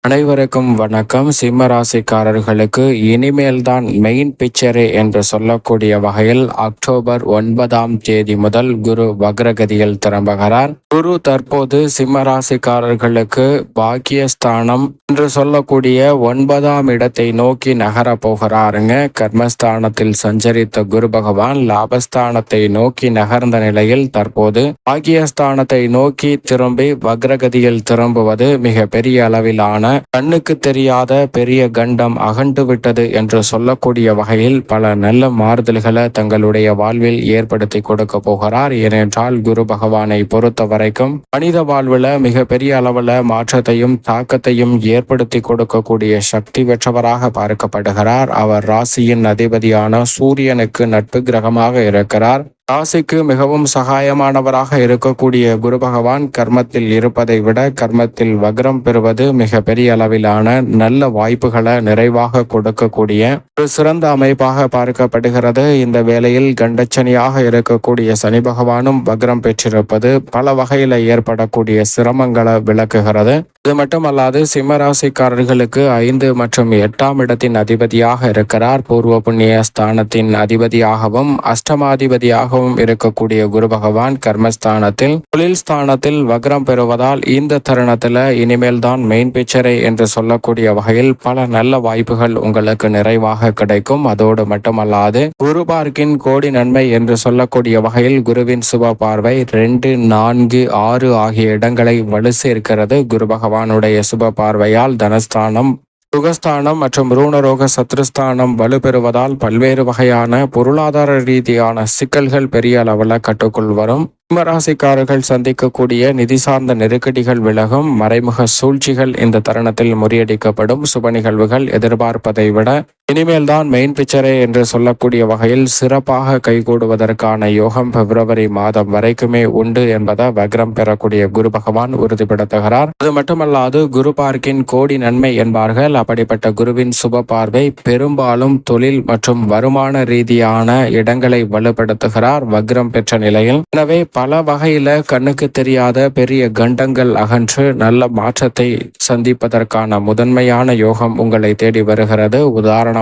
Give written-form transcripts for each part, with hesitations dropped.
அனைவருக்கும் வணக்கம். சிம்ம ராசிக்காரர்களுக்கு இனிமேல் தான் மெயின் பிக்சரே என்று சொல்லக்கூடிய வகையில் அக்டோபர் 9ஆம் தேதி முதல் குரு வக்ரகதியில் திரும்புகிறார். குரு தற்போது சிம்ம ராசிக்காரர்களுக்கு பாக்கியஸ்தானம் என்று சொல்லக்கூடிய 9ஆம் இடத்தை நோக்கி நகர போகிறாருங்க. கர்மஸ்தானத்தில் சஞ்சரித்த குரு பகவான் லாபஸ்தானத்தை நோக்கி நகர்ந்த நிலையில் தற்போது பாக்கியஸ்தானத்தை நோக்கி திரும்பி வக்ரகதியில் திரும்புவது மிக பெரிய அளவிலான கண்ணுக்கு தெரியாத பெரிய கண்டம் அகண்டு விட்டது என்று சொல்லக்கூடிய வகையில் பல நல்ல மாறுதல்களை தங்களுடைய வாழ்வில் ஏற்படுத்தி கொடுக்க போகிறார். ஏனென்றால் குரு பகவானை பொறுத்த வரைக்கும் மனித வாழ்வில் மிக பெரிய அளவில் மாற்றத்தையும் தாக்கத்தையும் ஏற்படுத்தி கொடுக்கக்கூடிய சக்தி பெற்றவராக பார்க்கப்படுகிறார். அவர் ராசியின் அதிபதியான சூரியனுக்கு நட்பு கிரகமாக இருக்கிறார். ராசிக்கு மிகவும் சகாயமானவராக இருக்கக்கூடிய குரு பகவான் கர்மத்தில் இருப்பதை விட கர்மத்தில் வக்ரம் பெறுவது மிக பெரிய அளவிலான நல்ல வாய்ப்புகளை நிறைவாக கொடுக்கக்கூடிய ஒரு சிறந்த அமைப்பாக பார்க்கப்படுகிறது. இந்த வேளையில் கண்டச்சனியாக இருக்கக்கூடிய சனி பகவானும் வக்ரம் பெற்றிருப்பது பல வகையில ஏற்படக்கூடிய சிரமங்களை விளக்குகிறது. இது மட்டுமல்லாது சிம்ம ராசிக்காரர்களுக்கு 5 மற்றும் 8ஆம் இடத்தின் அதிபதியாக இருக்கிறார். பூர்வ புண்ணிய ஸ்தானத்தின் அதிபதியாகவும் அஷ்டமாதிபதியாகவும் இருக்கக்கூடிய குரு பகவான் கர்மஸ்தானத்தில் தொழில் ஸ்தானத்தில் வக்ரம் பெறுவதால் இந்த தருணத்துல இனிமேல் தான் மெயின் பிக்சரை என்று சொல்லக்கூடிய வகையில் பல நல்ல வாய்ப்புகள் உங்களுக்கு நிறைவாக கிடைக்கும். அதோடு மட்டுமல்லாது குரு பார்க்கின் கோடி நன்மை என்று சொல்லக்கூடிய வகையில் குருவின் சுப பார்வை 2, 4, 6 ஆகிய இடங்களை வலு சேர்க்கிறது. குரு பகவானுடைய சுப பார்வையால் தனஸ்தானம் சுகஸ்தானம் மற்றும் ரூணரோக சத்ருஸ்தானம் வலுப்பெறுவதால் பல்வேறு வகையான பொருளாதார ரீதியான சிக்கல்கள் பெரிய அளவில் கட்டுக்குள் வரும். சிம்மராசிக்காரர்கள் சந்திக்கக்கூடிய நிதி சார்ந்த நெருக்கடிகள் விலகும். மறைமுக சூழ்ச்சிகள் இந்த தருணத்தில் முறியடிக்கப்படும். சுப நிகழ்வுகள் எதிர்பார்ப்பதை விட இனிமேல் தான் மெயின் பிக்சரே என்று சொல்லக்கூடிய வகையில் சிறப்பாக கைகூடுவதற்கான யோகம் பிப்ரவரி மாதம் வரைக்குமே உண்டு என்பதை வக்ரம் பெறக்கூடிய குரு பகவான் உறுதிப்படுத்துகிறார். அது மட்டுமல்லாது குரு பார்க்கின் கோடி நன்மை என்பார்கள். அப்படிப்பட்ட குருவின் சுப பார்வை பெரும்பாலும் தொழில் மற்றும் வருமான ரீதியான இடங்களை வலுப்படுத்துகிறார் வக்ரம் பெற்ற நிலையில். எனவே பல வகையில கண்ணுக்கு தெரியாத பெரிய கண்டங்கள் அகன்று நல்ல மாற்றத்தை சந்திப்பதற்கான முதன்மையான யோகம் உங்களை தேடி வருகிறது. உதாரணமாக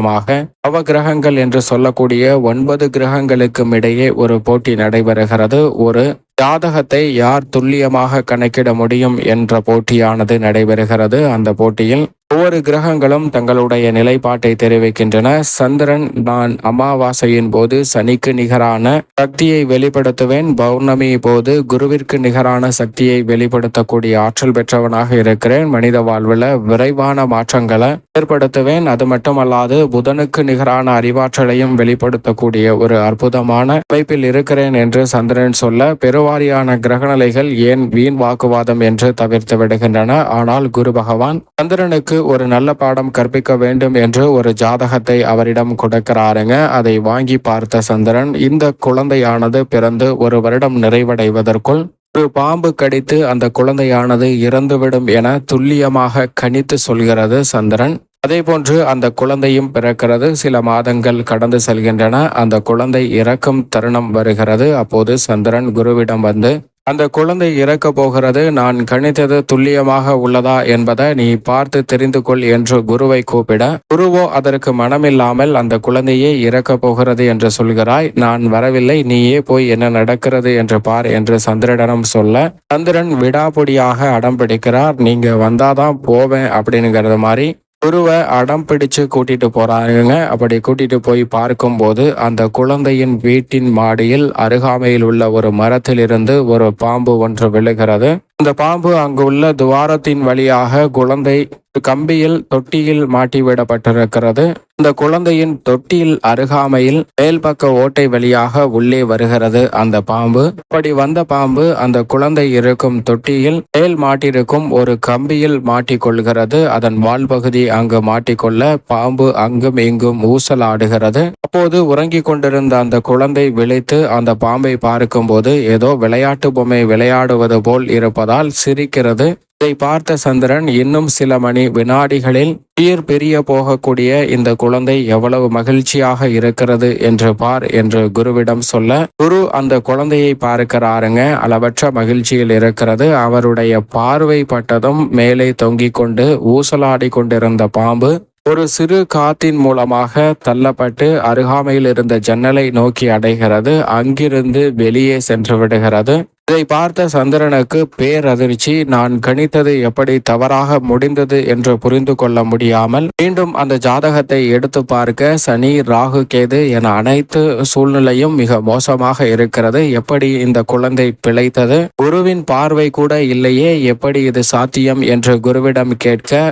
நவகிரகங்கள் என்று சொல்லக்கூடிய 9 கிரகங்களுக்கும் இடையே ஒரு போட்டி நடைபெறுகிறது. ஒரு ஜாதகத்தை யார் துல்லியமாக கணக்கிட முடியும் என்ற போட்டியானது நடைபெறுகிறது. அந்த போட்டியில் ஒவ்வொரு கிரகங்களும் தங்களுடைய நிலைப்பாட்டை தெரிவிக்கின்றன. சந்திரன் நான் அமாவாசையின் போது சனிக்கு நிகரான சக்தியை வெளிப்படுத்துவேன், பௌர்ணமி போது குருவிற்கு நிகரான சக்தியை வெளிப்படுத்தக்கூடிய ஆற்றல் பெற்றவனாக இருக்கிறேன், மனித வாழ்வில் விரைவான மாற்றங்களை ஏற்படுத்துவேன், அது மட்டுமல்லாது புதனுக்கு நிகரான அறிவாற்றலையும் வெளிப்படுத்தக்கூடிய ஒரு அற்புதமான அமைப்பில் இருக்கிறேன் என்று சந்திரன் சொல்ல பெருவாரியான கிரகநிலைகள் ஏன் வீண் வாக்குவாதம் என்று தவிர்த்து விடுகின்றன. ஆனால் குரு பகவான் சந்திரனுக்கு ஒரு நல்ல பாடம் கற்பிக்க வேண்டும் என்று ஒரு ஜாதகத்தை அவரிடம் கொடுக்கிறாருங்க. அதை வாங்கி பார்த்த சந்திரன் இந்த குழந்தையானது பிறந்து 1 வருடம் நிறைவடைவதற்குள் ஒரு பாம்பு கடித்து அந்த குழந்தையானது இறந்துவிடும் என துல்லியமாக கணித்து சொல்கிறது சந்திரன். அதே போன்று அந்த குழந்தையும் பிறக்கிறது. சில மாதங்கள் கடந்து செல்கின்றன. அந்த குழந்தை இறக்கும் தருணம் வருகிறது. அப்போது சந்திரன் குருவிடம் வந்து அந்த குழந்தை இறக்க போகிறது, நான் கணித்தது துல்லியமாக உள்ளதா என்பதை நீ பார்த்து தெரிந்து கொள் என்று குருவை கூப்பிட, குருவோ அதற்கு மனமில்லாமல் அந்த குழந்தையே இறக்க போகிறது என்று சொல்கிறாய், நான் வரவில்லை, நீயே போய் என்ன நடக்கிறது என்று பார் என்று சந்திரனிடம் சொல்ல சந்திரன் விடாபொடியாக அடம் பிடிக்கிறார். நீங்க வந்தாதான் போவேன் அப்படிங்கிறது மாதிரி குருவை அடம் பிடிச்சு கூட்டிட்டு போறாங்க. அப்படி கூட்டிட்டு போய் பார்க்கும்போது அந்த குழந்தையின் வீட்டின் மாடியில் அருகாமையில் உள்ள ஒரு மரத்திலிருந்து ஒரு பாம்பு ஒன்று விழுகிறது. அந்த பாம்பு அங்கு உள்ள துவாரத்தின் வழியாக குழந்தை கம்பியில் தொட்டியில் மாட்டிவிடப்பட்டிருக்கிறது. இந்த குழந்தையின் தொட்டியில் அருகாமையில் மேல் பக்க ஓட்டை வழியாக உள்ளே வருகிறது அந்த பாம்பு. அப்படி வந்த பாம்பு அந்த குழந்தை இருக்கும் தொட்டியில் மேல் மாட்டிருக்கும் ஒரு கம்பியில் மாட்டிக்கொள்கிறது. அதன் வால் பகுதி அங்கு மாட்டிக்கொள்ள பாம்பு அங்கும் இங்கும் ஊசலாடுகிறது. அப்போது உறங்கிக் கொண்டிருந்த அந்த குழந்தை விழித்து அந்த பாம்பை பார்க்கும்போது ஏதோ விளையாட்டு பொம்மை விளையாடுவது போல் இருப்பதால் சிரிக்கிறது. இதை பார்த்த சந்திரன் இன்னும் சில மணி வினாடிகளில் உயிர் பிரிய போகக்கூடிய இந்த குழந்தை எவ்வளவு மகிழ்ச்சியாக இருக்கிறது என்று பார் என்று குருவிடம் சொல்ல, குரு அந்த குழந்தையை பார்க்கிறாருங்க. அளவற்ற மகிழ்ச்சியில் இருக்கிறது. அவருடைய பார்வை பட்டதும் மேலே தொங்கிக் கொண்டு ஊசலாடி கொண்டிருந்த பாம்பு ஒரு சிறு காத்தின் மூலமாக தள்ளப்பட்டு அருகாமையில் இருந்த ஜன்னலை நோக்கி அடைகிறது. அங்கிருந்து வெளியே சென்று விடுகிறது. இதை பார்த்த சந்திரனுக்கு பேரதிர்ச்சி. நான் கணித்தது எப்படி தவறாக முடிந்தது என்று புரிந்து கொள்ள முடியாமல் மீண்டும் அந்த ஜாதகத்தை எடுத்து பார்க்க சனி, ராகு, கேது என அனைத்து சூழ்நிலையும் மிக மோசமாக இருக்கிறது. எப்படி இந்த குழந்தை பிழைத்தது? குருவின் பார்வை கூட இல்லையே, எப்படி இது சாத்தியம் என்று குருவிடம் கேட்க,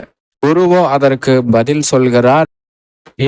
குருவோ அதற்கு பதில் சொல்கிறார்.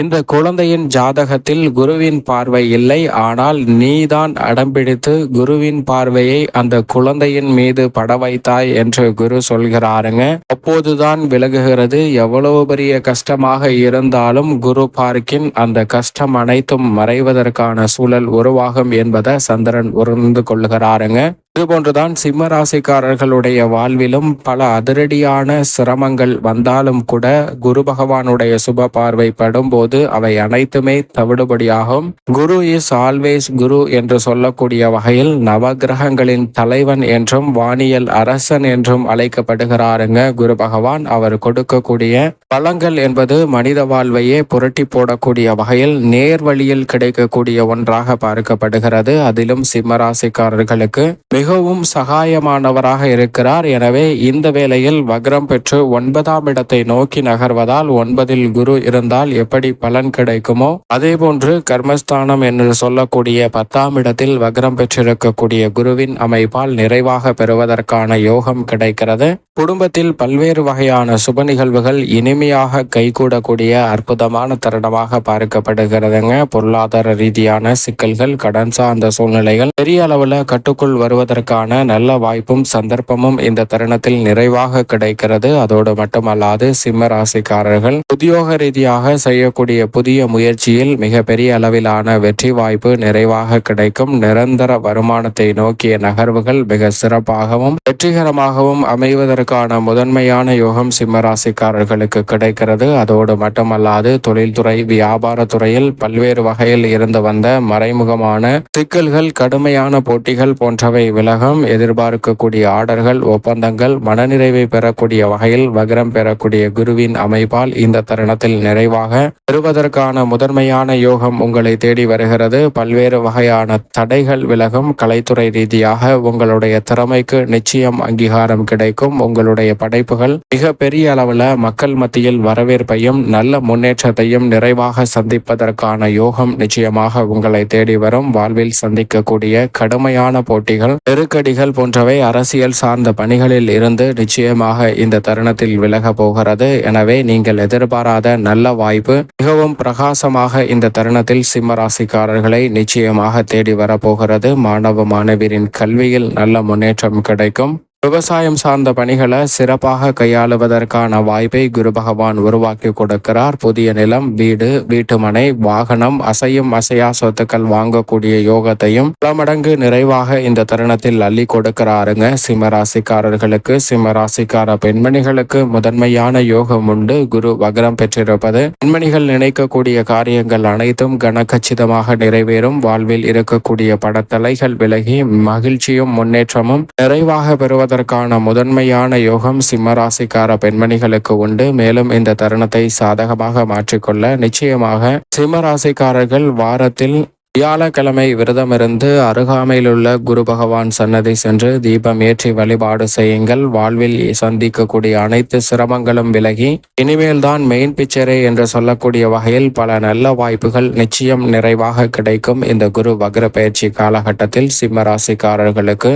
இந்த குழந்தையின் ஜாதகத்தில் குருவின் பார்வை இல்லை. ஆனால் நீதான் அடம்பிடித்து குருவின் பார்வையை அந்த குழந்தையின் மீது பட வைத்தாய் என்று குரு சொல்கிறாருங்க. அப்போதுதான் விலகுகிறது எவ்வளவு பெரிய கஷ்டமாக இருந்தாலும் குரு பார்க்கின் அந்த கஷ்டம் அனைத்தும் மறைவதற்கான சூழல் உருவாகும் என்பதை சந்திரன் உணர்ந்து கொள்கிறாருங்க. இதுபோன்றுதான் சிம்ம ராசிக்காரர்களுடைய வாழ்விலும் பல அதிரடியான சிரமங்கள் வந்தாலும் கூட குரு பகவானுடைய சுப பார்வை படும்போது அவை அனைத்துமே தவிடுபடியாகும். குரு இஸ் ஆல்வேஸ் குரு என்று சொல்லக்கூடிய வகையில் நவகிரகங்களின் தலைவன் என்றும் வானியல் அரசன் என்றும் அழைக்கப்படுகிறாருங்க குரு பகவான். அவர் கொடுக்கக்கூடிய பலங்கள் என்பது மனித வாழ்வையே புரட்டி போடக்கூடிய வகையில் நேர் வழியில் கிடைக்கக்கூடிய ஒன்றாக பார்க்கப்படுகிறது. அதிலும் சிம்ம ராசிக்காரர்களுக்கு மிகவும் சகாயமானவராக இருக்கிறார். எனவே இந்த வேளையில் வக்ரம் பெற்று 9ஆம் இடத்தை நோக்கி நகர்வதால் 9இல் குரு இருந்தால் எப்படி பலன் கிடைக்குமோ அதேபோன்று கர்மஸ்தானம் என்று சொல்லக்கூடிய 10ஆம் இடத்தில் வக்ரம் பெற்றிருக்கக்கூடிய குருவின் அமைப்பால் நிறைவாக பெறுவதற்கான யோகம் கிடைக்கிறது. குடும்பத்தில் பல்வேறு வகையான சுப நிகழ்வுகள் இனிமையாக கைகூடக்கூடிய அற்புதமான தருணமாக பார்க்கப்படுகிறதுங்க. பொருளாதார ரீதியான சிக்கல்கள், கடன் சார்ந்த சூழ்நிலைகள் பெரிய அளவில் கட்டுக்குள் வருவதற்கான நல்ல வாய்ப்பும் சந்தர்ப்பமும் இந்த தருணத்தில் நிறைவாக கிடைக்கிறது. அதோடு மட்டுமல்லாது சிம்ம ராசிக்காரர்கள் உத்தியோக ரீதியாக செய்யக்கூடிய புதிய முயற்சியில் மிக பெரிய அளவிலான வெற்றி வாய்ப்பு நிறைவாக கிடைக்கும். நிரந்தர வருமானத்தை நோக்கிய நகர்வுகள் மிக சிறப்பாகவும் வெற்றிகரமாகவும் அமைவதற்கான முதன்மையான யோகம் சிம்ம ராசிக்காரர்களுக்கு கிடைக்கிறது. அதோடு மட்டுமல்லாது தொழில்துறை, வியாபாரத்துறையில் பல்வேறு வகையில் இருந்து வந்த மறைமுகமான சிக்கல்கள், கடுமையான போட்டிகள் போன்றவை விலகும். எதிர்பார்க்கக்கூடிய ஆர்டர்கள், ஒப்பந்தங்கள் மனநிறைவை பெறக்கூடிய வகையில் வக்ரம் பெறக்கூடிய குருவின் அமைப்பால் இந்த தருணத்தில் நிறைவாக பெறுவதற்கான முதன்மையான யோகம் உங்களை தேடி வருகிறது. பல்வேறு வகையான தடைகள் விலகும். கலைத்துறை ரீதியாக உங்களுடைய திறமைக்கு நிச்சயம் அங்கீகாரம் கிடைக்கும். உங்களுடைய படைப்புகள் மிக பெரிய அளவில் மக்கள் மத்தியில் வரவேற்பையும் நல்ல முன்னேற்றத்தையும் நிறைவாக சந்திப்பதற்கான யோகம் நிச்சயமாக உங்களை தேடி வரும். வாழ்வில் சந்திக்கக்கூடிய கடுமையான போட்டிகள், நெருக்கடிகள் போன்றவை அரசியல் சார்ந்த பணிகளில் இருந்து நிச்சயமாக இந்த தருணத்தில் விலக போகிறது. எனவே நீங்கள் எதிர்பாராத நல்ல வாய்ப்பு மிகவும் பிரகாசமாக இந்த தருணத்தில் சிம்ம ராசிக்காரர்களை நிச்சயமாக தேடி வரப்போகிறது. மாணவ மாணவியரின் கல்வியில் நல்ல முன்னேற்றம் கிடைக்கும். விவசாயம் சார்ந்த பணிகளை சிறப்பாக கையாளுவதற்கான வாய்ப்பை குரு பகவான் உருவாக்கி கொடுக்கிறார். புதிய நிலம், வீடு, வீட்டுமனை, வாகனம், அசையும் அசையா சொத்துக்கள் வாங்கக்கூடிய யோகத்தையும் பல மடங்கு நிறைவாக இந்த தருணத்தில் அள்ளி கொடுக்கிறாருங்க. சிம்ம ராசிக்காரர்களுக்கு, சிம்ம ராசிக்கார பெண்மணிகளுக்கு முதன்மையான யோகம் உண்டு. குரு வக்ரம் பெற்றிருப்பது பெண்மணிகள் நினைக்கக்கூடிய காரியங்கள் அனைத்தும் கனகச்சிதமாக நிறைவேறும். வாழ்வில் இருக்கக்கூடிய படத்தலைகள் விலகி மகிழ்ச்சியும் முன்னேற்றமும் நிறைவாக பெறுவது அதற்கான முதன்மையான யோகம் சிம்ம ராசிக்கார பெண்மணிகளுக்கு உண்டு. மேலும் இந்த தருணத்தை சாதகமாக மாற்றிக்கொள்ள நிச்சயமாக சிம்ம ராசிக்காரர்கள் வாரத்தில் வியாழக்கிழமை விரதமிருந்து அருகாமையில் உள்ள குரு பகவான் சன்னதி சென்று தீபம் ஏற்றி வழிபாடு செய்யுங்கள். வாழ்வில் சந்திக்கக்கூடிய அனைத்து சிரமங்களும் விலகி இனிமேல் தான் மெயின் பிக்சரே என்று சொல்லக்கூடிய வகையில் பல நல்ல வாய்ப்புகள் நிச்சயம் நிறைவாக கிடைக்கும். இந்த குரு வக்ர பயிற்சி காலகட்டத்தில் சிம்ம ராசிக்காரர்களுக்கு